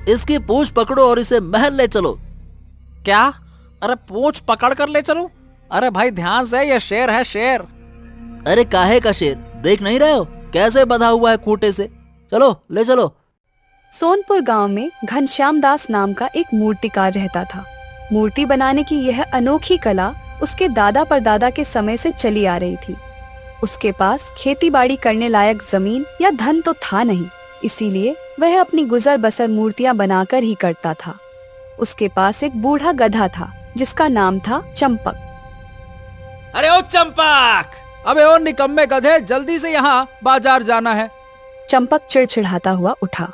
इसकी पूंछ पकड़ो और इसे महल ले चलो। क्या? अरे पूंछ पकड़ कर ले चलूं? अरे भाई ध्यान से, ये शेर है, शेर। अरे काहे का शेर, देख नहीं रहे हो कैसे बंधा हुआ है खूंटे से? चलो ले चलो। सोनपुर गांव में घनश्याम दास नाम का एक मूर्तिकार रहता था। मूर्ति बनाने की यह अनोखी कला उसके दादा परदादा के समय से चली आ रही थी। उसके पास खेती बाड़ी करने लायक जमीन या धन तो था नहीं, इसीलिए वह अपनी गुजर बसर मूर्तियां बनाकर ही करता था। उसके पास एक बूढ़ा गधा था जिसका नाम था चंपक। अरे ओ चंपक, अबे ओ निकम्मे गधे, जल्दी से यहाँ बाजार जाना है। चंपक चिड़चिड़ाता हुआ उठा।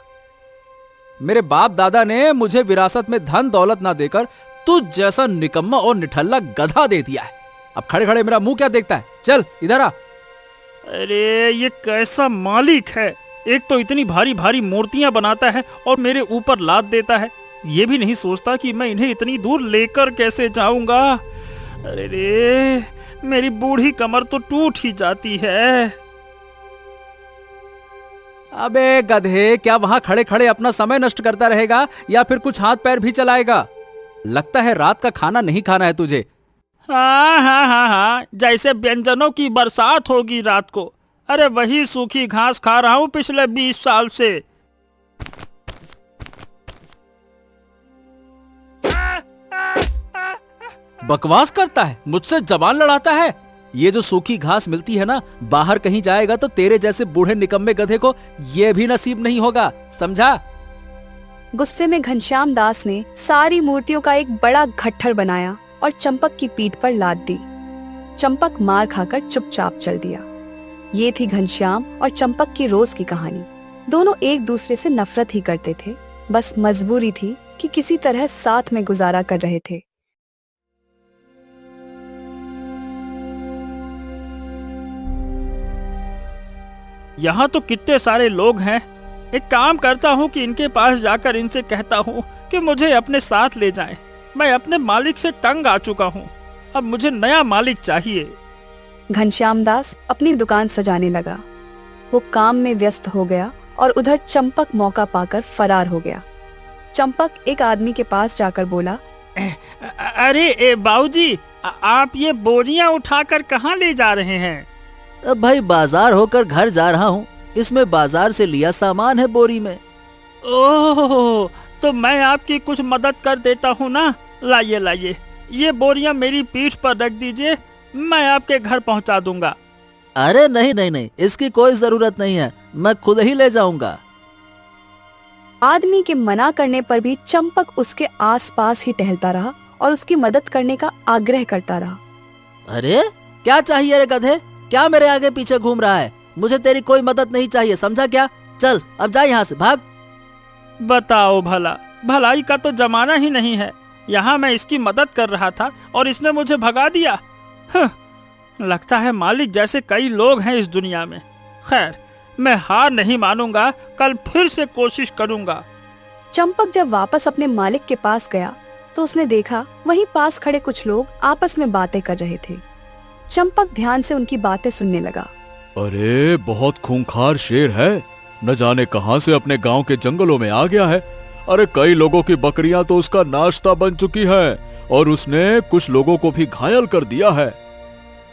मेरे बाप दादा ने मुझे विरासत में धन दौलत ना देकर तुझ जैसा निकम्मा और निठल्ला गधा दे दिया है। अब खड़े खड़े मेरा मुंह क्या देखता है? चल इधर आ। अरे ये कैसा मालिक है, एक तो इतनी भारी भारी मूर्तियां बनाता है और मेरे ऊपर लाद देता है। ये भी नहीं सोचता कि मैं इन्हें इतनी दूर लेकर कैसे जाऊंगा। अरे रे, मेरी बूढ़ी कमर तो टूट ही जाती है। अबे गधे, क्या वहां खड़े खड़े अपना समय नष्ट करता रहेगा या फिर कुछ हाथ पैर भी चलाएगा? लगता है रात का खाना नहीं खाना है तुझे। हाँ हाँ हाँ हाँ, जैसे व्यंजनों की बरसात होगी रात को। अरे वही सूखी घास खा रहा हूँ पिछले 20 साल से। बकवास करता है, मुझसे जबान लड़ाता है। ये जो सूखी घास मिलती है ना, बाहर कहीं जाएगा तो तेरे जैसे बूढ़े निकम्मे गधे को ये भी नसीब नहीं होगा, समझा? गुस्से में घनश्याम दास ने सारी मूर्तियों का एक बड़ा गट्ठर बनाया और चंपक की पीठ पर लाद दी। चंपक मार खाकर चुपचाप चल दिया। ये थी घनश्याम और चंपक की रोज की कहानी। दोनों एक दूसरे से नफरत ही करते थे, बस मजबूरी थी कि किसी तरह साथ में गुजारा कर रहे थे। यहाँ तो कितने सारे लोग हैं। एक काम करता हूँ कि इनके पास जाकर इनसे कहता हूँ कि मुझे अपने साथ ले जाएं। मैं अपने मालिक से तंग आ चुका हूँ, अब मुझे नया मालिक चाहिए। घनश्याम दास अपनी दुकान सजाने लगा। वो काम में व्यस्त हो गया और उधर चंपक मौका पाकर फरार हो गया। चंपक एक आदमी के पास जाकर बोला, अरे बाबूजी, आप ये बोरियां उठाकर कहाँ ले जा रहे हैं? अब भाई बाजार होकर घर जा रहा हूँ, इसमें बाजार से लिया सामान है बोरी में। ओह, तो मैं आपकी कुछ मदद कर देता हूँ ना। लाइए लाइए, ये बोरियां मेरी पीठ पर रख दीजिए, मैं आपके घर पहुँचा दूंगा। अरे नहीं नहीं नहीं, इसकी कोई जरूरत नहीं है, मैं खुद ही ले जाऊंगा। आदमी के मना करने पर भी चंपक उसके आसपास ही टहलता रहा और उसकी मदद करने का आग्रह करता रहा। अरे क्या चाहिए रे गधे, क्या मेरे आगे पीछे घूम रहा है? मुझे तेरी कोई मदद नहीं चाहिए, समझा क्या? चल अब जा यहाँ से, भाग। बताओ भला, भलाई का तो जमाना ही नहीं है। यहाँ मैं इसकी मदद कर रहा था और इसने मुझे भगा दिया। लगता है मालिक जैसे कई लोग हैं इस दुनिया में। खैर, मैं हार नहीं मानूंगा, कल फिर से कोशिश करूंगा। चंपक जब वापस अपने मालिक के पास गया तो उसने देखा वहीं पास खड़े कुछ लोग आपस में बातें कर रहे थे। चंपक ध्यान से उनकी बातें सुनने लगा। अरे बहुत खूंखार शेर है, न जाने कहां से अपने गांव के जंगलों में आ गया है। अरे कई लोगों की बकरियां तो उसका नाश्ता बन चुकी है और उसने कुछ लोगों को भी घायल कर दिया है।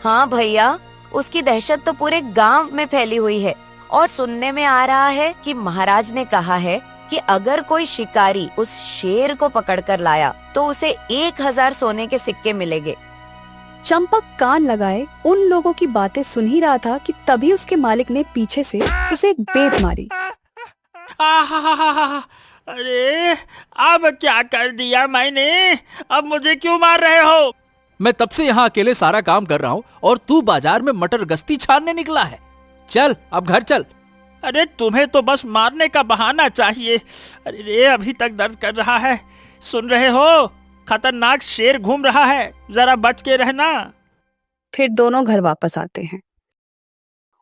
हाँ भैया, उसकी दहशत तो पूरे गांव में फैली हुई है और सुनने में आ रहा है कि महाराज ने कहा है कि अगर कोई शिकारी उस शेर को पकड़कर लाया तो उसे 1000 सोने के सिक्के मिलेंगे। चंपक कान लगाए उन लोगों की बातें सुन ही रहा था कि तभी उसके मालिक ने पीछे से उसे एक बेत मारी। अरे अब क्या कर दिया मैंने? अब मुझे क्यों मार रहे हो? मैं तब से यहाँ अकेले सारा काम कर रहा हूँ और तू बाजार में मटर गश्ती छानने निकला है। चल अब घर चल। अरे तुम्हें तो बस मारने का बहाना चाहिए। अरे रे, अभी तक दर्द कर रहा है। सुन रहे हो, खतरनाक शेर घूम रहा है, जरा बच के रहना। फिर दोनों घर वापस आते हैं।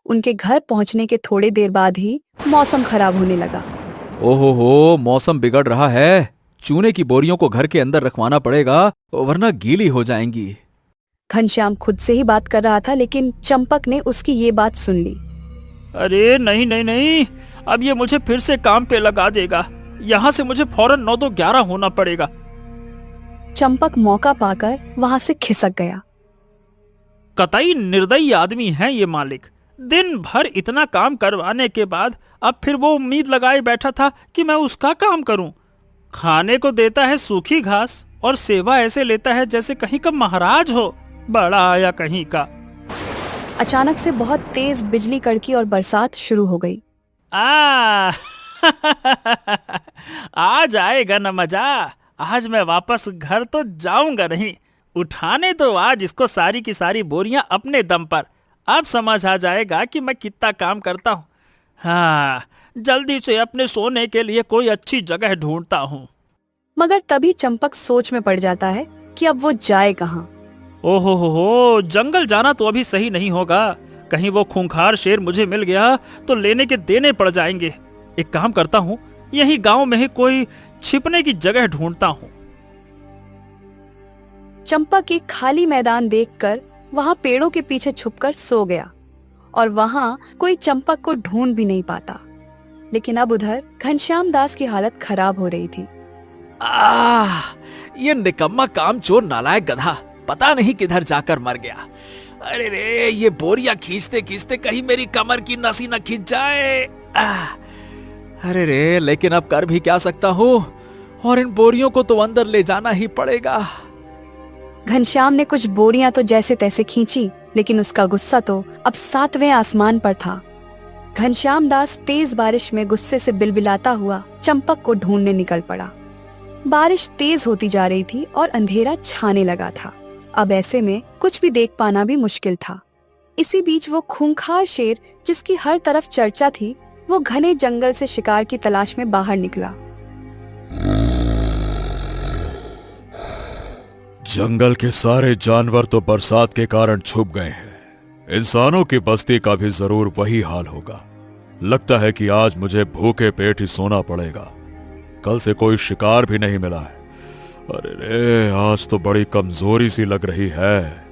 उनके घर पहुंचने के थोड़ी देर बाद ही मौसम खराब होने लगा। ओहो, मौसम बिगड़ रहा है। चूने की बोरियों को घर के अंदर रखवाना पड़ेगा वरना गीली हो जाएंगी। घनश्याम खुद से ही बात कर रहा था, लेकिन चंपक ने उसकी ये बात सुन ली। अरे नहीं नहीं नहीं, अब ये मुझे फिर से काम पे लगा देगा। यहाँ से मुझे फौरन 9 तो 11 होना पड़ेगा। चंपक मौका पाकर वहां से खिसक गया। कतई निर्दयी आदमी है ये मालिक। दिन भर इतना काम करवाने के बाद अब फिर वो उम्मीद लगाए बैठा था कि मैं उसका काम करूं। खाने को देता है सूखी घास और सेवा ऐसे लेता है जैसे कहीं का महाराज हो। बड़ा आया कहीं का। अचानक से बहुत तेज बिजली कड़की और बरसात शुरू हो गई। आ जाएगा न मजा। आज मैं वापस घर तो जाऊंगा नहीं। उठाने दो आज इसको सारी की सारी बोरियां अपने दम पर। अब समझ आ जाएगा कि मैं कितना काम करता हूँ। हाँ, जल्दी से अपने सोने के लिए कोई अच्छी जगह ढूंढता हूँ। मगर तभी चंपक सोच में पड़ जाता है कि अब वो जाए कहाँ। ओहो, जंगल जाना तो अभी सही नहीं होगा। कहीं वो खूंखार शेर मुझे मिल गया तो लेने के देने पड़ जाएंगे। एक काम करता हूँ, यही गांव में ही कोई छिपने की जगह ढूंढता हूँ। चंपक एक खाली मैदान देखकर वहां पेड़ों के पीछे छुपकर सो गया और वहां कोई चंपक को ढूंढ भी नहीं पाता। लेकिन अब उधर घनश्याम दास की हालत खराब हो रही थी। ये निकम्मा कामचोर नालायक गधा पता नहीं किधर जाकर मर गया। अरे रे, ये बोरियां खींचते खींचते कहीं मेरी कमर की नसी न खींच जाए। अरे रे, लेकिन अब कर भी क्या सकता हूँ, और इन बोरियों को तो अंदर ले जाना ही पड़ेगा। घनश्याम ने कुछ बोरियां तो जैसे तैसे खींची, लेकिन उसका गुस्सा तो अब 7वें आसमान पर था। घनश्याम दास तेज बारिश में गुस्से से बिलबिलाता हुआ चंपक को ढूंढने निकल पड़ा। बारिश तेज होती जा रही थी और अंधेरा छाने लगा था। अब ऐसे में कुछ भी देख पाना भी मुश्किल था। इसी बीच वो खूंखार शेर, जिसकी हर तरफ चर्चा थी, वो घने जंगल से शिकार की तलाश में बाहर निकला। जंगल के सारे जानवर तो बरसात के कारण छुप गए हैं। इंसानों की बस्ती का भी जरूर वही हाल होगा। लगता है कि आज मुझे भूखे पेट ही सोना पड़ेगा। कल से कोई शिकार भी नहीं मिला है। अरे रे, आज तो बड़ी कमजोरी सी लग रही है।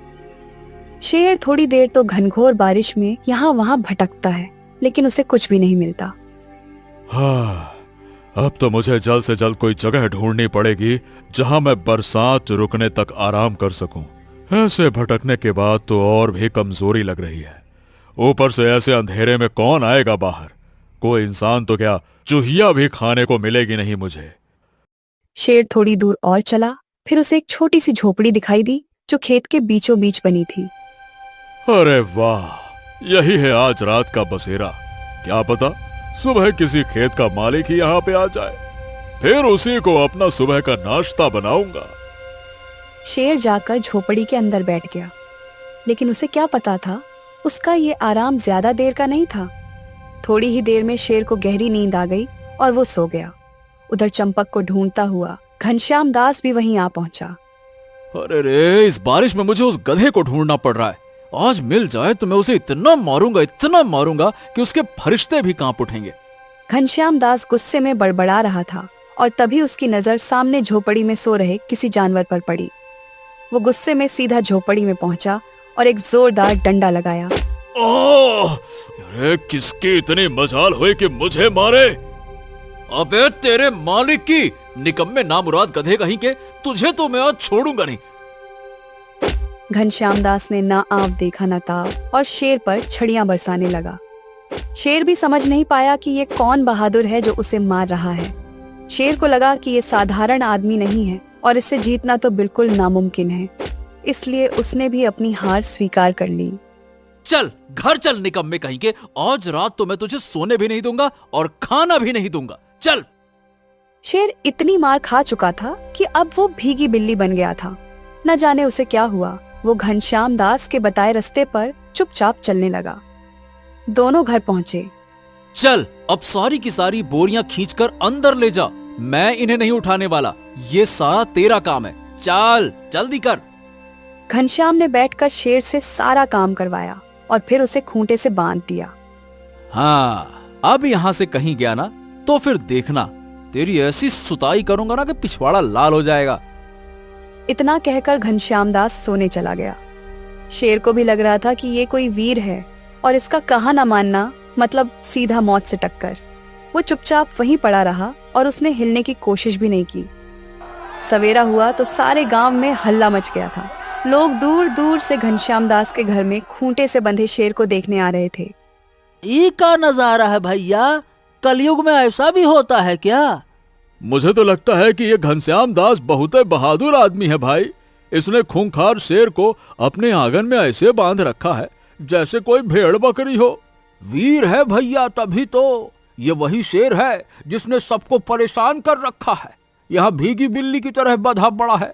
शेर थोड़ी देर तो घनघोर बारिश में यहाँ वहाँ भटकता है, लेकिन उसे कुछ भी नहीं मिलता। हाँ, अब तो मुझे जल्द से जल्द कोई जगह ढूंढनी पड़ेगी जहां मैं बरसात रुकने तक आराम कर सकूं। ऐसे भटकने के बाद तो और भी कमजोरी लग रही है। ऊपर से ऐसे अंधेरे में कौन आएगा बाहर। कोई इंसान तो क्या, चूहिया भी खाने को मिलेगी नहीं मुझे। शेर थोड़ी दूर और चला, फिर उसे एक छोटी सी झोपड़ी दिखाई दी जो खेत के बीचों बीच बनी थी। अरे वाह, यही है आज रात का बसेरा। क्या पता सुबह किसी खेत का मालिक ही यहाँ पे आ जाए, फिर उसी को अपना सुबह का नाश्ता बनाऊंगा। शेर जाकर झोपड़ी के अंदर बैठ गया, लेकिन उसे क्या पता था, उसका ये आराम ज्यादा देर का नहीं था। थोड़ी ही देर में शेर को गहरी नींद आ गई और वो सो गया। उधर चंपक को ढूंढता हुआ घनश्याम दास भी वहीं आ पहुंचा। अरे रे, इस बारिश में मुझे उस गधे को ढूंढना पड़ रहा है। आज मिल जाए तो मैं उसे इतना मारूंगा कि उसके फरिश्ते भी कांप उठेंगे। घनश्याम दास गुस्से में बड़बड़ा रहा था और तभी उसकी नजर सामने झोपड़ी में सो रहे किसी जानवर पर पड़ी। वो गुस्से में सीधा झोपड़ी में पहुंचा और एक जोरदार डंडा लगाया। ओह, अरे किसकी इतनी मजाल हुई कि मुझे मारे। अबे तेरे मालिक की, निकम्मे नामुराद गधे कहीं के, तुझे तो मैं आज छोड़ूंगा नहीं। घनश्याम दास ने ना आव देखा ना ताव और शेर पर छड़ियां बरसाने लगा। शेर भी समझ नहीं पाया कि ये कौन बहादुर है जो उसे मार रहा है। शेर को लगा कि ये साधारण आदमी नहीं है और इससे जीतना तो बिल्कुल नामुमकिन है, इसलिए उसने भी अपनी हार स्वीकार कर ली। चल घर चल निकम्मे कहीं के, आज रात तो मैं तुझे सोने भी नहीं दूंगा और खाना भी नहीं दूंगा। चल। शेर इतनी मार खा चुका था कि अब वो भीगी बिल्ली बन गया था। न जाने उसे क्या हुआ, वो घनश्याम दास के बताए रास्ते पर चुपचाप चलने लगा। दोनों घर पहुंचे। चल अब सारी की सारी बोरियां खींचकर अंदर ले जा, मैं इन्हें नहीं उठाने वाला। ये सारा तेरा काम है, चल जल्दी कर। घनश्याम ने बैठकर शेर से सारा काम करवाया और फिर उसे खूंटे से बांध दिया। हाँ, अब यहाँ से कहीं गया ना तो फिर देखना, तेरी ऐसी सुताई करूंगा ना कि पिछवाड़ा लाल हो जाएगा। इतना कहकर घनश्याम दास सोने चला गया। शेर को भी लग रहा था कि ये कोई वीर है और इसका कहा न मानना मतलब सीधा मौत से टक्कर। वो चुपचाप वहीं पड़ा रहा और उसने हिलने की कोशिश भी नहीं की। सवेरा हुआ तो सारे गांव में हल्ला मच गया था। लोग दूर दूर से घनश्याम दास के घर में खूंटे से बंधे शेर को देखने आ रहे थे। ये का नजारा है भैया, कलयुग में ऐसा भी होता है क्या? मुझे तो लगता है कि ये घनश्याम दास बहुत बहादुर आदमी है भाई। इसने खूंखार शेर को अपने आंगन में ऐसे बांध रखा है जैसे कोई भेड़ बकरी हो। वीर है भैया, तभी तो। ये वही शेर है जिसने सबको परेशान कर रखा है, यहाँ भीगी बिल्ली की तरह बंधा पड़ा है।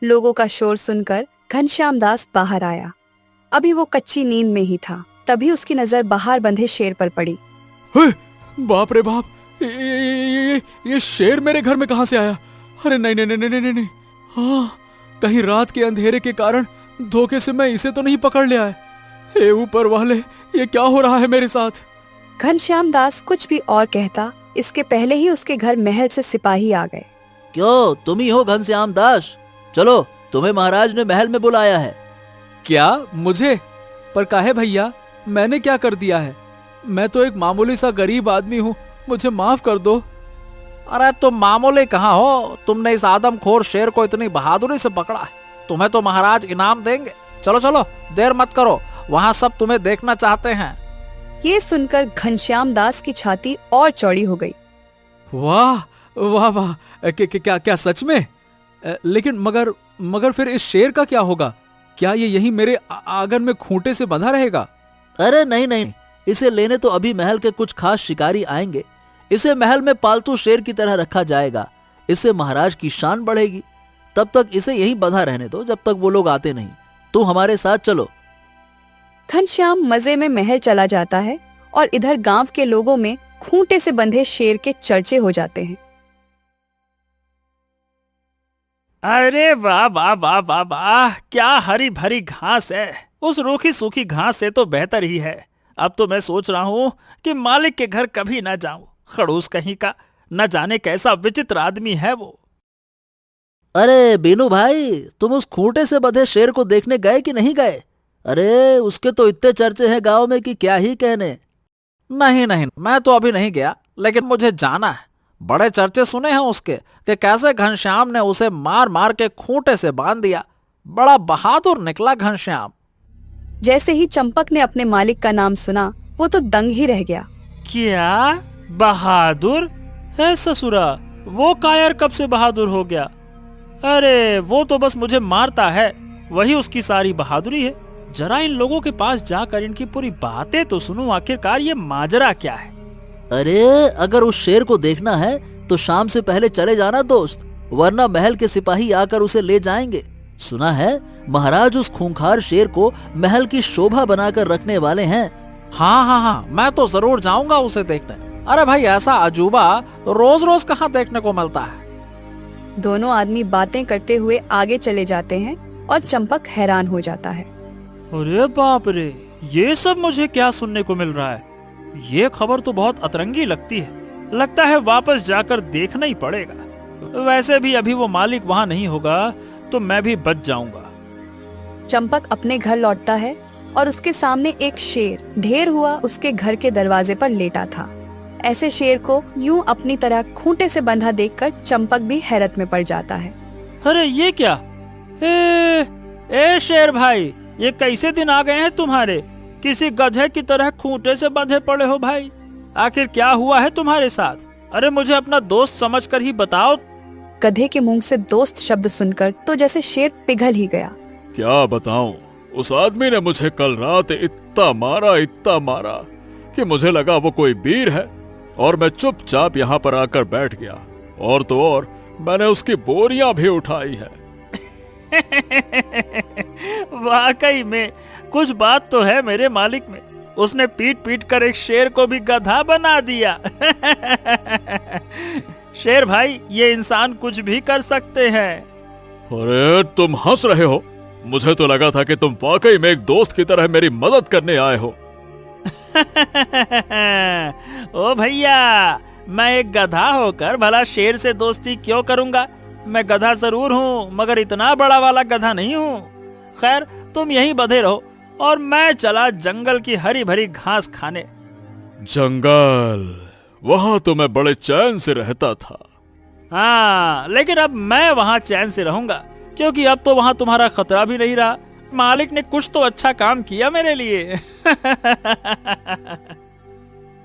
लोगों का शोर सुनकर घनश्याम दास बाहर आया। अभी वो कच्ची नींद में ही था, तभी उसकी नजर बाहर बंधे शेर पर पड़ी। बाप रे बाप, ये शेर मेरे घर में कहां से आया? अरे नहीं नहीं नहीं नहीं नहीं, हाँ, कहीं रात के अंधेरे के कारण धोखे से मैं इसे तो नहीं पकड़ लिया है। हे ऊपर वाले, ये क्या हो रहा है मेरे साथ? घनश्याम दास कुछ भी और कहता, इसके पहले ही उसके घर महल से सिपाही आ गए। क्यों, तुम ही हो घनश्याम दास? चलो, तुम्हें महाराज ने महल में बुलाया है। क्या, मुझे? पर काहे भैया, मैंने क्या कर दिया है? मैं तो एक मामूली सा गरीब आदमी हूँ, मुझे माफ कर दो। अरे तुम मामूली कहाँ हो, तुमने इस आदमखोर शेर को इतनी बहादुरी से पकड़ा है, तुम्हें तो महाराज इनाम देंगे। चलो चलो, देर मत करो, वहाँ सब तुम्हें देखना चाहते हैं। ये सुनकर घनश्याम दास की छाती और चौड़ी हो गई। वाह वाह वाह, क्या क्या सच में? लेकिन मगर फिर इस शेर का क्या होगा? क्या ये यहीं मेरे आंगन में खूंटे से बंधा रहेगा? अरे नहीं नहीं, इसे लेने तो अभी महल के कुछ खास शिकारी आएंगे। इसे महल में पालतू शेर की तरह रखा जाएगा, इससे महाराज की शान बढ़ेगी। तब तक इसे यहीं बंधा रहने दो, जब तक वो लोग आते नहीं। तुम हमारे साथ चलो। घनश्याम मजे में महल चला जाता है और इधर गांव के लोगों में खूंटे से बंधे शेर के चर्चे हो जाते हैं। अरे वाह वाह वाह वाह वाह, क्या हरी भरी घास है। उस रूखी सूखी घास से तो बेहतर ही है। अब तो मैं सोच रहा हूँ कि मालिक के घर कभी ना जाऊं। खड़ूस कहीं का, न जाने कैसा विचित्र आदमी है वो। अरे बीनू भाई, तुम उस खूंटे से बंधे शेर को देखने गए कि नहीं गए? अरे उसके तो इतने चर्चे हैं गांव में कि क्या ही कहने। नहीं नहीं, मैं तो अभी नहीं गया, लेकिन मुझे जाना है। बड़े चर्चे सुने हैं उसके कि कैसे घनश्याम ने उसे मार मार के खूंटे से बांध दिया। बड़ा बहादुर निकला घनश्याम। जैसे ही चंपक ने अपने मालिक का नाम सुना, वो तो दंग ही रह गया। क्या बहादुर है ससुरा? वो कायर कब से बहादुर हो गया? अरे वो तो बस मुझे मारता है, वही उसकी सारी बहादुरी है। जरा इन लोगों के पास जाकर इनकी पूरी बातें तो सुनो, आखिरकार ये माजरा क्या है। अरे अगर उस शेर को देखना है तो शाम से पहले चले जाना दोस्त, वरना महल के सिपाही आकर उसे ले जाएंगे। सुना है महाराज उस खूंखार शेर को महल की शोभा बनाकर रखने वाले हैं। हाँ हाँ हाँ, मैं तो जरूर जाऊंगा उसे देखने। अरे भाई, ऐसा अजूबा रोज रोज कहाँ देखने को मिलता है। दोनों आदमी बातें करते हुए आगे चले जाते हैं और चंपक हैरान हो जाता है। अरे बाप रे, ये सब मुझे क्या सुनने को मिल रहा है? ये खबर तो बहुत अतरंगी लगती है। लगता है वापस जाकर देखना ही पड़ेगा। वैसे भी अभी वो मालिक वहाँ नहीं होगा तो मैं भी बच जाऊंगा। चंपक अपने घर लौटता है और उसके सामने एक शेर ढेर हुआ उसके घर के दरवाजे पर लेटा था। ऐसे शेर को यूं अपनी तरह खूंटे से बंधा देखकर चंपक भी हैरत में पड़ जाता है। अरे ये क्या? ए शेर भाई, ये कैसे दिन आ गए हैं तुम्हारे? किसी गधे की तरह खूंटे से बंधे पड़े हो भाई। आखिर क्या हुआ है तुम्हारे साथ? अरे मुझे अपना दोस्त समझकर ही बताओ। गधे के मुंह से दोस्त शब्द सुनकर तो जैसे शेर पिघल ही गया। क्या बताऊं, उस आदमी ने मुझे कल रात इतना मारा कि मुझे लगा वो कोई वीर है, और मैं चुपचाप यहाँ पर आकर बैठ गया। और तो और मैंने उसकी बोरियां भी उठाई है। वाकई में कुछ बात तो है मेरे मालिक में। उसने पीट पीट कर एक शेर को भी गधा बना दिया। शेर भाई, ये इंसान कुछ भी कर सकते हैं। अरे तुम हंस रहे हो? मुझे तो लगा था कि तुम वाकई में एक दोस्त की तरह मेरी मदद करने आए हो। ओ भैया, मैं एक गधा होकर भला शेर से दोस्ती क्यों करूंगा? मैं गधा जरूर हूँ, मगर इतना बड़ा वाला गधा नहीं हूँ। खैर, तुम यहीं बंधे रहो और मैं चला जंगल की हरी भरी घास खाने। जंगल? वहां तो मैं बड़े चैन से रहता था। हाँ, लेकिन अब मैं वहाँ चैन से रहूंगा, क्योंकि अब तो वहाँ तुम्हारा खतरा भी नहीं रहा। मालिक ने कुछ तो अच्छा काम किया मेरे लिए।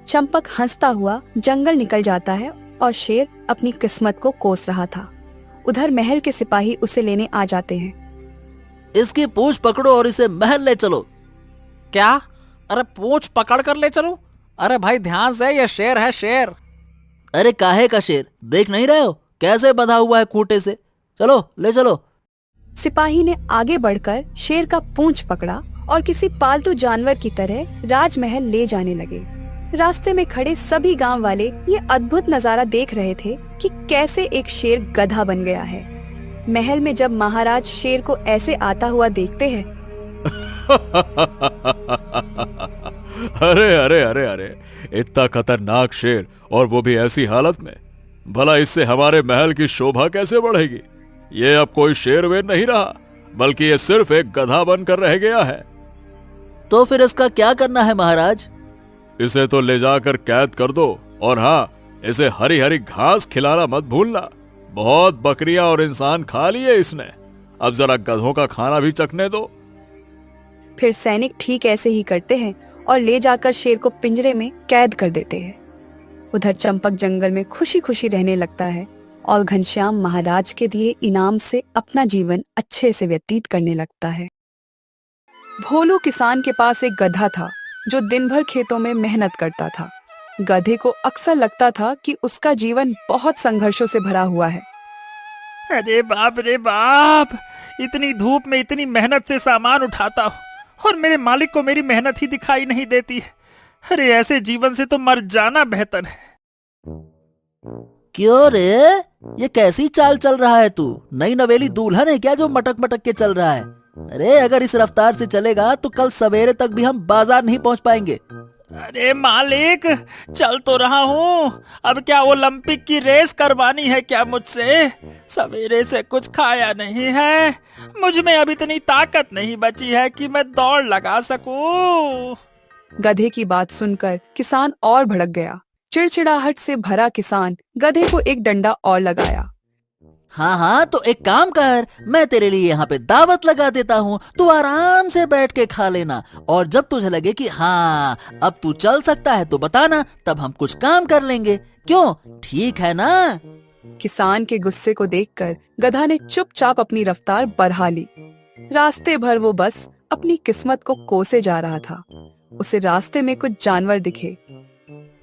चंपक हंसता हुआ जंगल निकल जाता है और शेर अपनी किस्मत को कोस रहा था। उधर महल के सिपाही उसे लेने आ जाते हैं। इसकी पूंछ पकड़ो और इसे महल ले चलो। क्या? अरे पूंछ पकड़ कर ले चलूं? अरे भाई ध्यान से, ये शेर है, शेर। अरे काहे का शेर, देख नहीं रहे हो कैसे बंधा हुआ है खूंटे से? चलो ले चलो। सिपाही ने आगे बढ़कर शेर का पूंछ पकड़ा और किसी पालतू जानवर की तरह राजमहल ले जाने लगे। रास्ते में खड़े सभी गांव वाले ये अद्भुत नजारा देख रहे थे कि कैसे एक शेर गधा बन गया है। महल में जब महाराज शेर को ऐसे आता हुआ देखते हैं अरे अरे अरे अरे, इतना खतरनाक शेर और वो भी ऐसी हालत में, भला इससे हमारे महल की शोभा कैसे बढ़ेगी? ये अब कोई शेर वेर नहीं रहा, बल्कि ये सिर्फ एक गधा बनकर रह गया है। तो फिर इसका क्या करना है महाराज? इसे तो ले जाकर कैद कर दो, और हाँ, इसे हरी हरी घास खिलाना मत भूलना। बहुत बकरियां और इंसान खा लिए इसने, अब जरा गधों का खाना भी चखने दो। फिर सैनिक ठीक ऐसे ही करते हैं और ले जाकर शेर को पिंजरे में कैद कर देते हैं। उधर चंपक जंगल में खुशी खुशी रहने लगता है और घनश्याम महाराज के दिए इनाम से अपना जीवन अच्छे से व्यतीत करने लगता है। भोलू किसान के पास एक गधा था जो दिन भर खेतों में मेहनत करता था। गधे को अक्सर लगता था कि उसका जीवन बहुत संघर्षों से भरा हुआ है। अरे बाप रे बाप, इतनी धूप में इतनी मेहनत से सामान उठाता हूँ और मेरे मालिक को मेरी मेहनत ही दिखाई नहीं देती है। अरे ऐसे जीवन से तो मर जाना बेहतर है। क्यों रे, ये कैसी चाल चल रहा है तू? नई नवेली दुल्हन है क्या जो मटक मटक के चल रहा है? अरे अगर इस रफ्तार से चलेगा तो कल सवेरे तक भी हम बाजार नहीं पहुंच पाएंगे। अरे मालिक, चल तो रहा हूँ, अब क्या ओलंपिक की रेस करवानी है क्या मुझसे? सवेरे से कुछ खाया नहीं है, मुझ में अब इतनी ताकत नहीं बची है कि मैं दौड़ लगा सकूं। गधे की बात सुनकर किसान और भड़क गया। चिड़चिड़ाहट से भरा किसान गधे को एक डंडा और लगाया। हाँ हाँ, तो एक काम कर, मैं तेरे लिए यहाँ पे दावत लगा देता हूँ, तू आराम से बैठ के खा लेना, और जब तुझे लगे कि हाँ अब तू चल सकता है तो बताना, तब हम कुछ काम कर लेंगे। क्यों, ठीक है ना? किसान के गुस्से को देखकर गधा ने चुपचाप अपनी रफ्तार बढ़ा ली। रास्ते भर वो बस अपनी किस्मत को कोसे जा रहा था। उसे रास्ते में कुछ जानवर दिखे।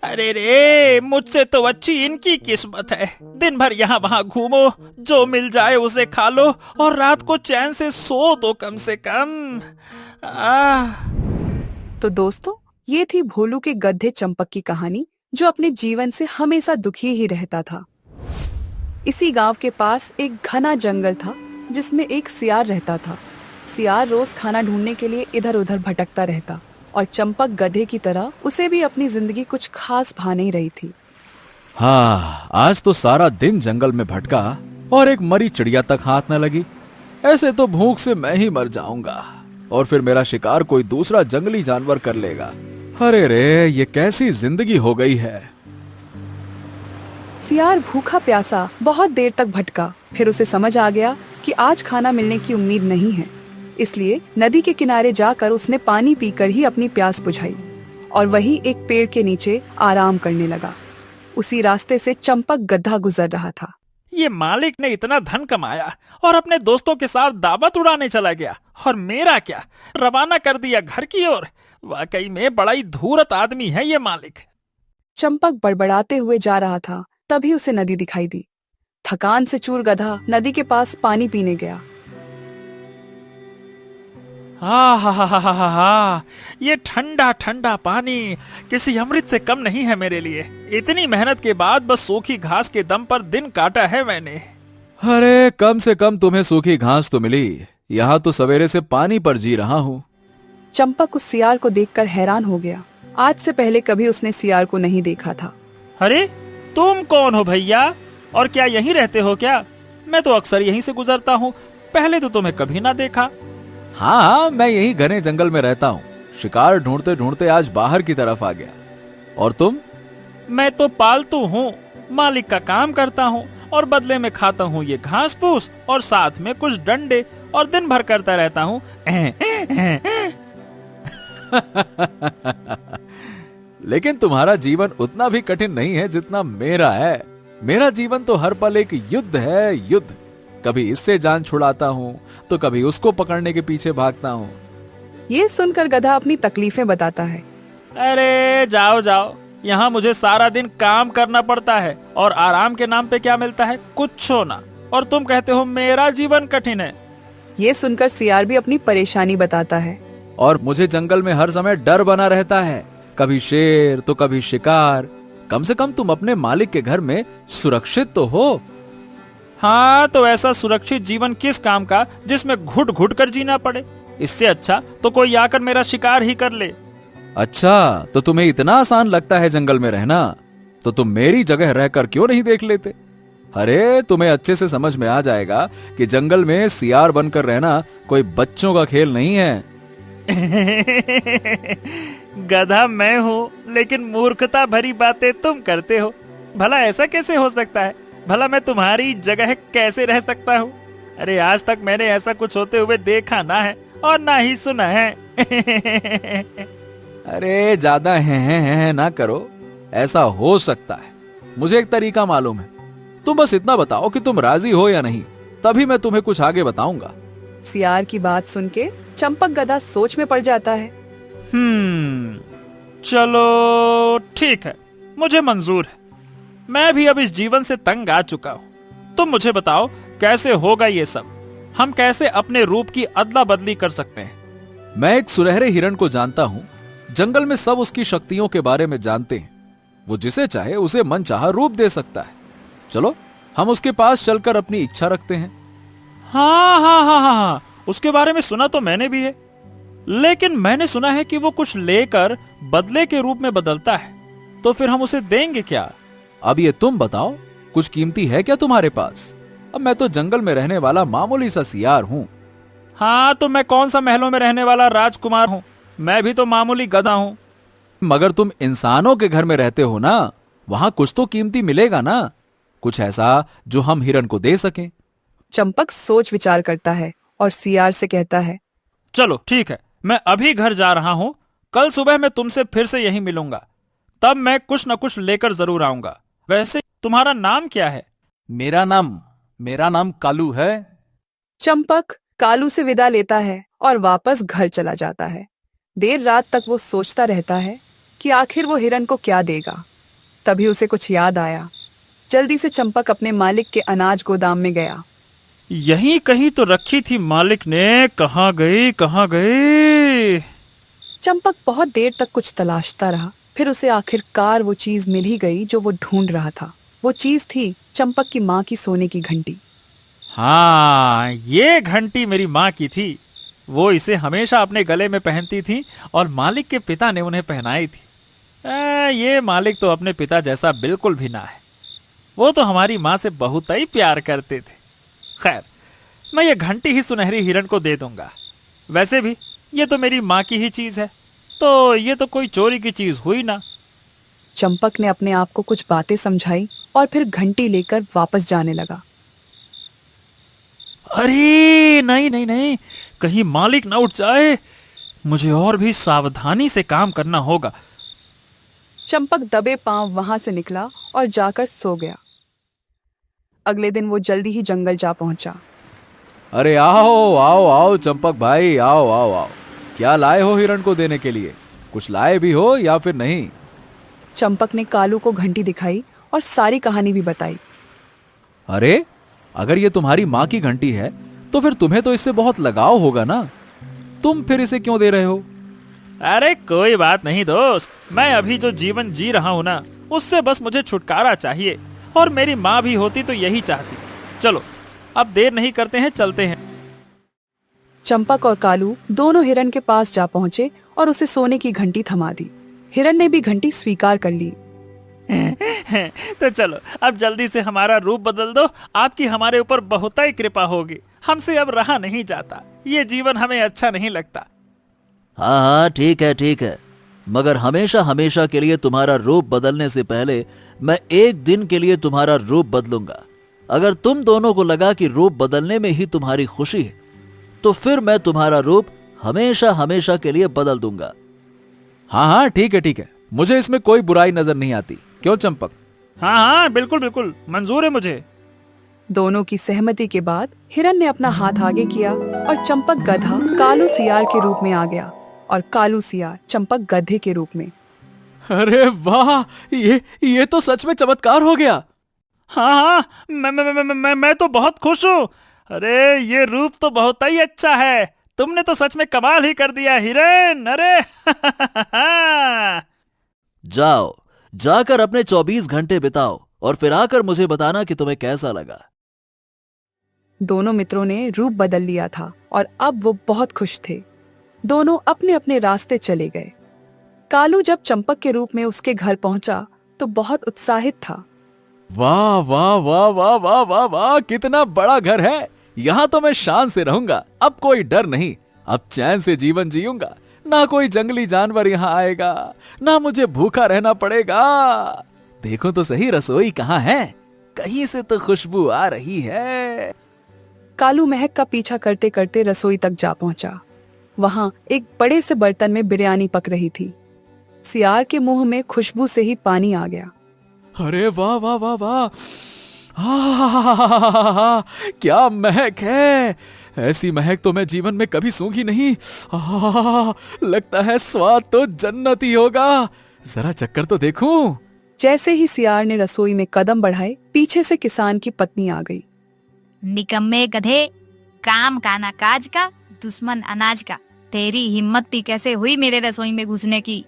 अरे रे, मुझसे तो अच्छी इनकी किस्मत है। दिन भर यहाँ वहाँ घूमो, जो मिल जाए उसे खा लो और रात को चैन से सो दो कम से कम। तो दोस्तों, ये थी भोलू के गधे चंपक की कहानी, जो अपने जीवन से हमेशा दुखी ही रहता था। इसी गांव के पास एक घना जंगल था जिसमें एक सियार रहता था। सियार रोज खाना ढूंढने के लिए इधर उधर भटकता रहता और चंपक गधे की तरह उसे भी अपनी जिंदगी कुछ खास भा नहीं रही थी। हाँ, आज तो सारा दिन जंगल में भटका और एक मरी चिड़िया तक हाथ न लगी। ऐसे तो भूख से मैं ही मर जाऊंगा और फिर मेरा शिकार कोई दूसरा जंगली जानवर कर लेगा। अरे रे, ये कैसी जिंदगी हो गई है। सियार भूखा प्यासा बहुत देर तक भटका। फिर उसे समझ आ गया कि आज खाना मिलने की उम्मीद नहीं है, इसलिए नदी के किनारे जाकर उसने पानी पीकर ही अपनी प्यास बुझाई और वही एक पेड़ के नीचे आराम करने लगा। उसी रास्ते से चंपक गधा गुजर रहा था। ये मालिक ने इतना धन कमाया और अपने दोस्तों के साथ दावत उड़ाने चला गया, और मेरा क्या, रवाना कर दिया घर की ओर। वाकई में बड़ा ही धूर्त आदमी है ये मालिक। चंपक बड़बड़ाते हुए जा रहा था, तभी उसे नदी दिखाई दी। थकान से चूर गधा नदी के पास पानी पीने गया। हा, ये ठंडा ठंडा पानी किसी अमृत से कम नहीं है मेरे लिए। इतनी मेहनत के बाद बस सूखी घास के दम पर दिन काटा है मैंने। अरे कम से कम तुम्हें सूखी घास तो मिली, यहाँ तो सवेरे से पानी पर जी रहा हूँ। चंपक उस सियार को देखकर हैरान हो गया। आज से पहले कभी उसने सियार को नहीं देखा था। अरे तुम कौन हो भैया, और क्या यहीं रहते हो क्या? मैं तो अक्सर यहीं से गुजरता हूँ, पहले तो तुम्हें कभी ना देखा। हाँ, मैं यही घने जंगल में रहता हूँ। शिकार ढूंढते ढूंढते आज बाहर की तरफ आ गया। और तुम? मैं तो पालतू हूँ, मालिक का काम करता हूँ और बदले में खाता हूँ ये घास फूस और साथ में कुछ डंडे और दिन भर करता रहता हूँ। लेकिन तुम्हारा जीवन उतना भी कठिन नहीं है जितना मेरा है। मेरा जीवन तो हर पल एक युद्ध है, युद्ध। कभी इससे जान छुड़ाता हूँ तो कभी उसको पकड़ने के पीछे भागता हूँ। ये सुनकर गधा अपनी तकलीफें बताता है। अरे जाओ जाओ, यहाँ मुझे सारा दिन काम करना पड़ता है और आराम के नाम पे क्या मिलता है? कुछ ना। और तुम कहते हो मेरा जीवन कठिन है। ये सुनकर सियार भी अपनी परेशानी बताता है। और मुझे जंगल में हर समय डर बना रहता है, कभी शेर तो कभी शिकार। कम से कम तुम अपने मालिक के घर में सुरक्षित तो हो। हाँ, तो ऐसा सुरक्षित जीवन किस काम का जिसमें घुट घुट कर जीना पड़े? इससे अच्छा तो कोई आकर मेरा शिकार ही कर ले। अच्छा, तो तुम्हें इतना आसान लगता है जंगल में रहना? तो तुम मेरी जगह रहकर क्यों नहीं देख लेते? अरे तुम्हें अच्छे से समझ में आ जाएगा कि जंगल में सियार बनकर रहना कोई बच्चों का खेल नहीं है। गधा मैं हूँ, लेकिन मूर्खता भरी बातें तुम करते हो। भला ऐसा कैसे हो सकता है? भला मैं तुम्हारी जगह कैसे रह सकता हूँ? अरे आज तक मैंने ऐसा कुछ होते हुए देखा ना है और ना ही सुना है। अरे ज्यादा है ना करो, ऐसा हो सकता है। मुझे एक तरीका मालूम है। तुम बस इतना बताओ कि तुम राजी हो या नहीं, तभी मैं तुम्हें कुछ आगे बताऊंगा। सियार की बात सुन के चंपक गधा सोच में पड़ जाता है। चलो ठीक है, मुझे मंजूर है। मैं भी अब इस जीवन से तंग आ चुका हूँ। तुम मुझे बताओ कैसे होगा ये सब? हम कैसे अपने रूप की अदला बदली कर सकते हैं? मैं एक सुनहरे हिरण को जानता हूँ। जंगल में सब उसकी शक्तियों के बारे में जानते हैं। वो जिसे चाहे उसे मनचाहा रूप दे सकता है। चलो हम उसके पास चलकर अपनी इच्छा रखते हैं। हाँ, उसके बारे में सुना तो मैंने भी है, लेकिन मैंने सुना है कि वो कुछ लेकर बदले के रूप में बदलता है। तो फिर हम उसे देंगे क्या? अब ये तुम बताओ, कुछ कीमती है क्या तुम्हारे पास? अब मैं तो जंगल में रहने वाला मामूली सा सियार हूँ। हाँ, तो मैं कौन सा महलों में रहने वाला राजकुमार हूँ? मैं भी तो मामूली गधा हूँ। मगर तुम इंसानों के घर में रहते हो ना, वहां कुछ तो कीमती मिलेगा ना, कुछ ऐसा जो हम हिरण को दे सकें। चंपक सोच विचार करता है और सियार से कहता है, चलो ठीक है, मैं अभी घर जा रहा हूँ। कल सुबह मैं तुमसे फिर से यहीं मिलूंगा। तब मैं कुछ न कुछ लेकर जरूर आऊंगा। वैसे तुम्हारा नाम क्या है? मेरा नाम कालू है। चंपक कालू से विदा लेता है और वापस घर चला जाता है। देर रात तक वो सोचता रहता है कि आखिर वो हिरन को क्या देगा। तभी उसे कुछ याद आया। जल्दी से चंपक अपने मालिक के अनाज गोदाम में गया। यहीं कहीं तो रखी थी मालिक ने। कहाँ गई? चंपक बहुत देर तक कुछ तलाशता रहा। फिर उसे आखिरकार वो चीज मिल ही गई जो वो ढूंढ रहा था। वो चीज थी चंपक की माँ की सोने की घंटी। हाँ, ये घंटी मेरी माँ की थी। वो इसे हमेशा अपने गले में पहनती थी और मालिक के पिता ने उन्हें पहनाई थी। ये मालिक तो अपने पिता जैसा बिल्कुल भी ना है। वो तो हमारी माँ से बहुत ही प्यार करते थे। खैर, मैं ये घंटी ही सुनहरी हिरण को दे दूंगा। वैसे भी ये तो मेरी माँ की ही चीज है, तो ये तो कोई चोरी की चीज हुई ना। चंपक ने अपने आप को कुछ बातें समझाई और फिर घंटी लेकर वापस जाने लगा। अरे नहीं, कहीं मालिक ना उठ जाए। मुझे और भी सावधानी से काम करना होगा। चंपक दबे पांव वहां से निकला और जाकर सो गया। अगले दिन वो जल्दी ही जंगल जा पहुंचा। अरे आओ चंपक भाई, आओ। क्या लाए हो हिरण को देने के लिए? कुछ लाए भी हो या फिर नहीं? चंपक ने कालू को घंटी दिखाई और सारी कहानी भी बताई। अरे अगर ये तुम्हारी माँ की घंटी है तो फिर तुम्हें तो इससे बहुत लगाव होगा ना, तुम फिर इसे क्यों दे रहे हो? अरे कोई बात नहीं दोस्त, मैं अभी जो जीवन जी रहा हूँ ना, उससे बस मुझे छुटकारा चाहिए। और मेरी माँ भी होती तो यही चाहती। चलो अब देर नहीं करते हैं, चलते हैं। चंपक और कालू दोनों हिरन के पास जा पहुंचे और उसे सोने की घंटी थमा दी। हिरन ने भी घंटी स्वीकार कर ली। तो चलो अब जल्दी से हमारा रूप बदल दो। आपकी हमारे ऊपर बहुत ही कृपा होगी। हमसे अब रहा नहीं जाता। ये जीवन हमें अच्छा नहीं लगता। हाँ ठीक है। मगर हमेशा हमेशा के लिए तुम्हारा रूप बदलने से पहले मैं एक दिन के लिए तुम्हारा रूप बदलूंगा। अगर तुम दोनों को लगा कि रूप बदलने में ही तुम्हारी खुशी है, तो फिर मैं तुम्हारा रूप हमेशा हमेशा के लिए बदल दूंगा। हाँ हाँ ठीक है, मुझे इसमें कोई बुराई नजर नहीं आती। क्यों चंपक? हाँ हाँ बिल्कुल बिल्कुल मंजूर है मुझे। दोनों की सहमति के बाद हिरन ने अपना हाथ आगे किया और चंपक गधा कालू सियार के रूप में आ गया और कालू सियार चंपक गधे के रूप में। अरे वाह, ये तो सच में चमत्कार हो गया। हाँ हाँ मैं तो बहुत खुश हूँ। अरे ये रूप तो बहुत ही अच्छा है। तुमने तो सच में कमाल ही कर दिया हिरन। अरे जाओ, जाकर अपने 24 घंटे बिताओ और फिर आकर मुझे बताना कि तुम्हें कैसा लगा। दोनों मित्रों ने रूप बदल लिया था और अब वो बहुत खुश थे। दोनों अपने अपने रास्ते चले गए। कालू जब चंपक के रूप में उसके घर पहुंचा तो बहुत उत्साहित था। वाह वाह वाह वाह वाह वाह वाह, कितना बड़ा घर है। यहाँ तो मैं शान से रहूंगा। अब कोई डर नहीं, अब चैन से जीवन जीऊंगा। ना कोई जंगली जानवर यहाँ आएगा, ना मुझे भूखा रहना पड़ेगा। देखो तो सही, रसोई कहाँ है? कहीं से तो खुशबू आ रही है। कालू महक का पीछा करते करते रसोई तक जा पहुंचा। वहां एक बड़े से बर्तन में बिरयानी पक रही थी। सियार के मुंह में खुशबू से ही पानी आ गया। अरे वाह वाह वाह वाह, क्या महक है। ऐसी महक तो मैं जीवन में कभी सूंघी नहीं। लगता है स्वाद तो जन्नती होगा। जरा चक्कर तो देखूं। जैसे ही सियार ने रसोई में कदम बढ़ाए, पीछे से किसान की पत्नी आ गई। निकम्मे गधे, काम का ना काज का, दुश्मन अनाज का। तेरी हिम्मत थी कैसे हुई मेरे रसोई में घुसने की?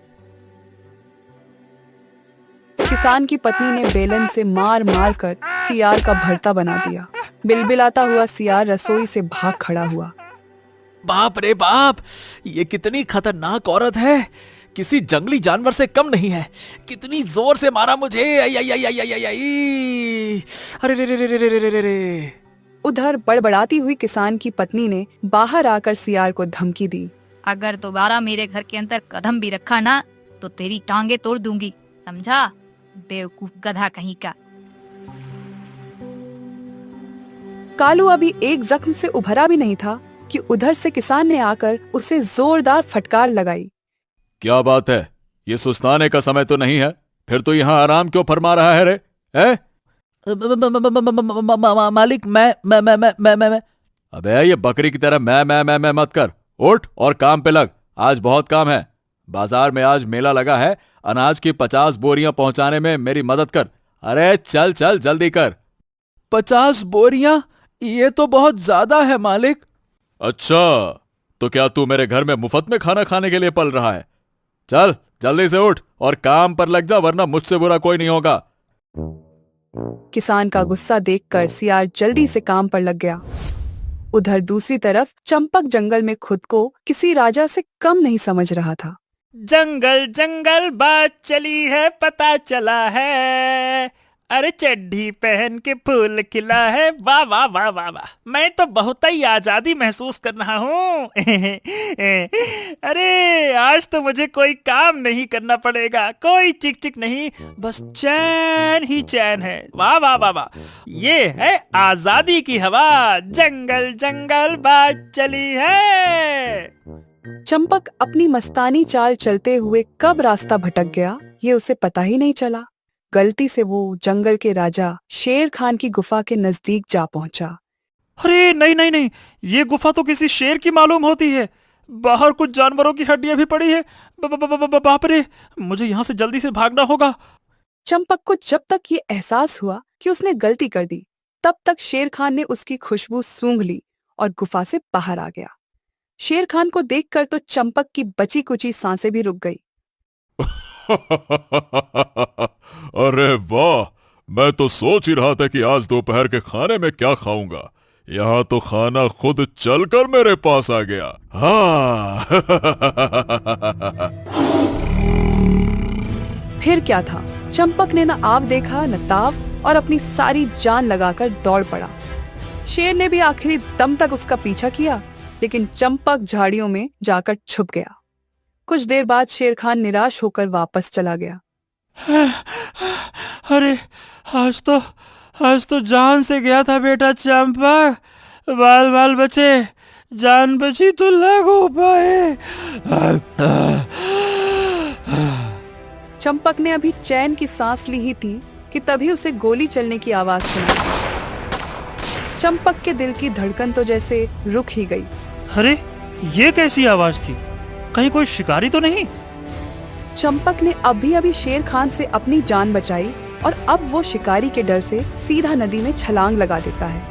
किसान की पत्नी ने बेलन से मार मार कर सियार का भरता बना दिया। बिलबिलाता हुआ सियार रसोई से भाग खड़ा हुआ। बाप रे बाप, ये कितनी खतरनाक औरत है। किसी जंगली जानवर से कम नहीं है। कितनी जोर से मारा मुझे। अरे रे रे रे रे रे रे रे। उधर बड़बड़ाती हुई किसान की पत्नी ने बाहर आकर सियार को धमकी दी। अगर दोबारा मेरे घर के अंदर कदम भी रखा ना तो तेरी टांगे तोड़ दूंगी, समझा? बेवकूफ गधा कहीं का। कालू अभी एक जख्म से उभरा भी नहीं था कि उधर से किसान ने आकर उसे जोरदार फटकार लगाई। क्या बात है? ये सुस्ताने का समय तो नहीं है। फिर तो यहाँ आराम क्यों फरमा रहा है रे? मालिक मैं। अबे ये बकरी की तरह मैं मत कर। उठ और काम पे लग। आज बहुत काम है। बाजार में आज मेला लगा है। अनाज की 50 बोरियां पहुंचाने में मेरी मदद कर। अरे चल चल जल्दी कर। 50 बोरियां? ये तो बहुत ज्यादा है मालिक। अच्छा, तो क्या तू मेरे घर में मुफ्त में खाना खाने के लिए पल रहा है? चल जल्दी से उठ और काम पर लग जा, वरना मुझसे बुरा कोई नहीं होगा। किसान का गुस्सा देखकर सियार जल्दी से काम पर लग गया। उधर दूसरी तरफ चंपक जंगल में खुद को किसी राजा से कम नहीं समझ रहा था। जंगल जंगल बात चली है, पता चला है। अरे चड्ढी पहन के फूल खिला है। वाह वाह वाह वाह वाह, मैं तो बहुत ही आजादी महसूस कर रहा हूँ। अरे आज तो मुझे कोई काम नहीं करना पड़ेगा, कोई चिक चिक नहीं, बस चैन ही चैन है। वाह वाह वाह वाह, ये है आजादी की हवा। जंगल जंगल बात चली है। चंपक अपनी मस्तानी चाल चलते हुए कब रास्ता भटक गया ये उसे पता ही नहीं चला। गलती से वो जंगल के राजा शेर खान की गुफा के नजदीक जा पहुंचा। अरे नहीं नहीं नहीं, ये गुफा तो किसी शेर की मालूम होती है। बाहर कुछ जानवरों की हड्डियां भी पड़ी है। बाप रे, मुझे यहाँ से जल्दी से भागना होगा। चंपक को जब तक ये एहसास हुआ कि उसने गलती कर दी, तब तक शेर खान ने उसकी खुशबू सूंघ ली और गुफा से बाहर आ गया। शेर खान को देखकर तो चंपक की बची कुची सांसें भी रुक गई। अरे वाह, मैं तो सोच ही रहा था कि आज दोपहर के खाने में क्या खाऊंगा। यहाँ तो खाना खुद चलकर मेरे पास आ गया। हाँ। फिर क्या था, चंपक ने न आव देखा न ताव और अपनी सारी जान लगाकर दौड़ पड़ा। शेर ने भी आखिरी दम तक उसका पीछा किया, लेकिन चंपक झाड़ियों में जाकर छुप गया। कुछ देर बाद शेर खान निराश होकर वापस चला गया। अरे आज तो जान से गया था बेटा चंपक, बाल बाल बचे, जान बची तो लागू पाए। चंपक ने अभी चैन की सांस ली ही थी कि तभी उसे गोली चलने की आवाज सुनाई। चंपक के दिल की धड़कन तो जैसे रुक ही गई। अरे ये कैसी आवाज थी? कहीं कोई शिकारी तो नहीं? चंपक ने अभी शेर खान से अपनी जान बचाई और अब वो शिकारी के डर से सीधा नदी में छलांग लगा देता है।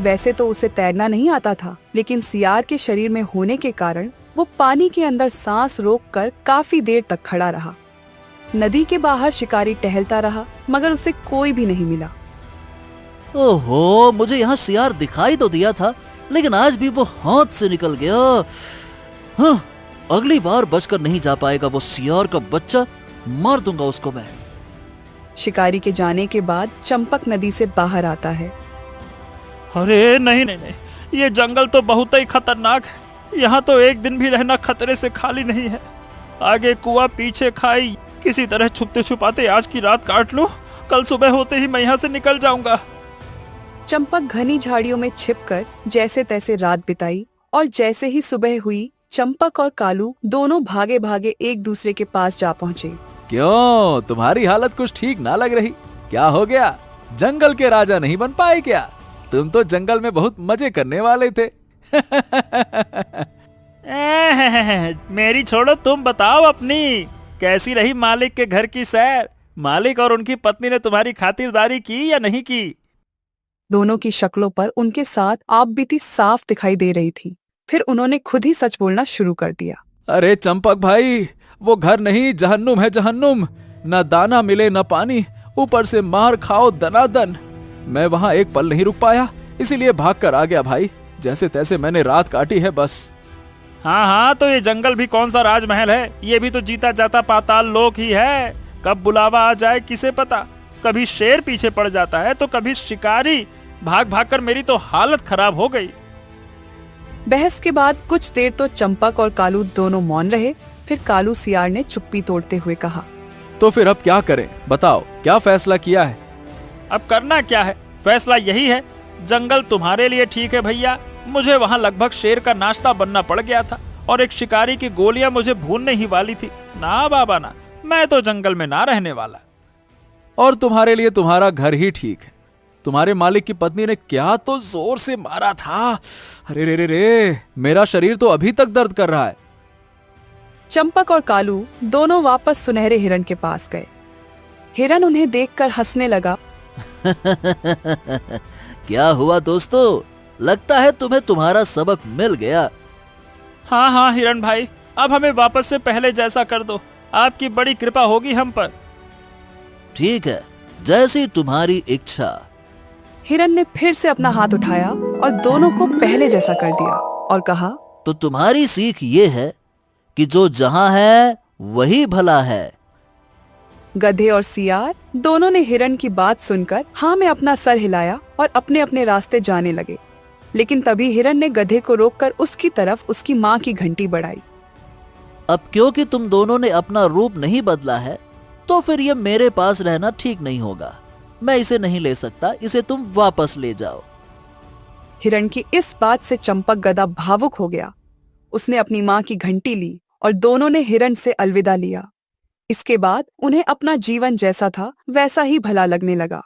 वैसे तो उसे तैरना नहीं आता था, लेकिन सियार के शरीर में होने के कारण वो पानी के अंदर सांस रोककर काफी देर तक खड़ा रहा। नदी के बाहर शिकारी टहलता रहा, मगर उसे कोई भी नहीं मिला। ओहो, मुझे यहाँ सियार दिखाई तो दिया था, लेकिन आज भी वो हाथ से निकल गया। हाँ, अगली बार बचकर नहीं जा पाएगा वो सियार का बच्चा, मार दूंगा उसको मैं। शिकारी के जाने के बाद चंपक नदी से बाहर आता है। अरे नहीं, ये जंगल तो बहुत ही खतरनाक है। यहाँ तो एक दिन भी रहना खतरे से खाली नहीं है। आगे कुआं पीछे खाई, किसी तरह छुपते छुपाते आज की रात काट लो, कल सुबह होते ही मैं यहाँ से निकल जाऊंगा। चंपक घनी झाड़ियों में छिपकर जैसे तैसे रात बिताई और जैसे ही सुबह हुई, चंपक और कालू दोनों भागे भागे एक दूसरे के पास जा पहुँचे। क्यों, तुम्हारी हालत कुछ ठीक ना लग रही? क्या हो गया? जंगल के राजा नहीं बन पाए क्या? तुम तो जंगल में बहुत मजे करने वाले थे। मेरी छोड़ो, तुम बताओ अपनी। कैसी रही मालिक के घर की सैर? मालिक और उनकी पत्नी ने तुम्हारी खातिरदारी की या नहीं की? दोनों की शक्लों पर उनके साथ आपबीती साफ दिखाई दे रही थी। फिर उन्होंने खुद ही सच बोलना शुरू कर दिया। अरे चंपक भाई, वो घर नहीं, जहन्नुम है जहन्नुम। न दाना मिले न पानी, ऊपर से मार खाओ दनादन। मैं वहाँ एक पल नहीं रुक पाया, इसीलिए भाग कर आ गया भाई। जैसे तैसे मैंने रात काटी है बस। हाँ, तो ये जंगल भी कौन सा राजमहल है? ये भी तो जीता जाता पाताल लोक ही है। कब बुलावा आ जाए किसे पता। कभी शेर पीछे पड़ जाता है तो कभी शिकारी। भाग भाग कर मेरी तो हालत खराब हो गई। बहस के बाद कुछ देर तो चंपक और कालू दोनों मौन रहे। फिर कालू सियार ने चुप्पी तोड़ते हुए कहा, तो फिर अब क्या करें? बताओ, क्या फैसला किया है? अब करना क्या है? फैसला यही है, जंगल तुम्हारे लिए ठीक है भैया। मुझे वहाँ लगभग शेर का नाश्ता बनना पड़ गया था और एक शिकारी की गोलियां मुझे भूनने ही वाली थी। ना बाबा ना, मैं तो जंगल में ना रहने वाला। और तुम्हारे लिए तुम्हारा घर ही ठीक है। तुम्हारे मालिक की पत्नी ने क्या तो जोर से मारा था। अरे रे रे रे, मेरा शरीर तो अभी तक दर्द कर रहा है। चंपक और कालू दोनों वापस सुनहरे हिरण के पास गए। हिरण उन्हें देखकर हंसने लगा। क्या हुआ दोस्तों, लगता है तुम्हें तुम्हारा सबक मिल गया। हाँ हिरण भाई, अब हमें वापस से पहले जैसा कर दो। आपकी बड़ी कृपा होगी हम पर। ठीक है, जैसी तुम्हारी इच्छा। हिरण ने फिर से अपना हाथ उठाया और दोनों को पहले जैसा कर दिया और कहा, तो तुम्हारी सीख ये है कि जो जहां है वही भला है। गधे और सियार दोनों ने हिरण की बात सुनकर हाँ में अपना सर हिलाया और अपने अपने रास्ते जाने लगे। लेकिन तभी हिरण ने गधे को रोककर उसकी तरफ उसकी माँ की घंटी बढ़ाई। अब क्योंकि तुम दोनों ने अपना रूप नहीं बदला है, तो फिर ये मेरे पास रहना ठीक नहीं होगा। मैं इसे नहीं ले सकता, इसे तुम वापस ले जाओ। हिरण की इस बात से चंपक गधा भावुक हो गया। उसने अपनी माँ की घंटी ली और दोनों ने हिरण से अलविदा लिया। इसके बाद उन्हें अपना जीवन जैसा था वैसा ही भला लगने लगा।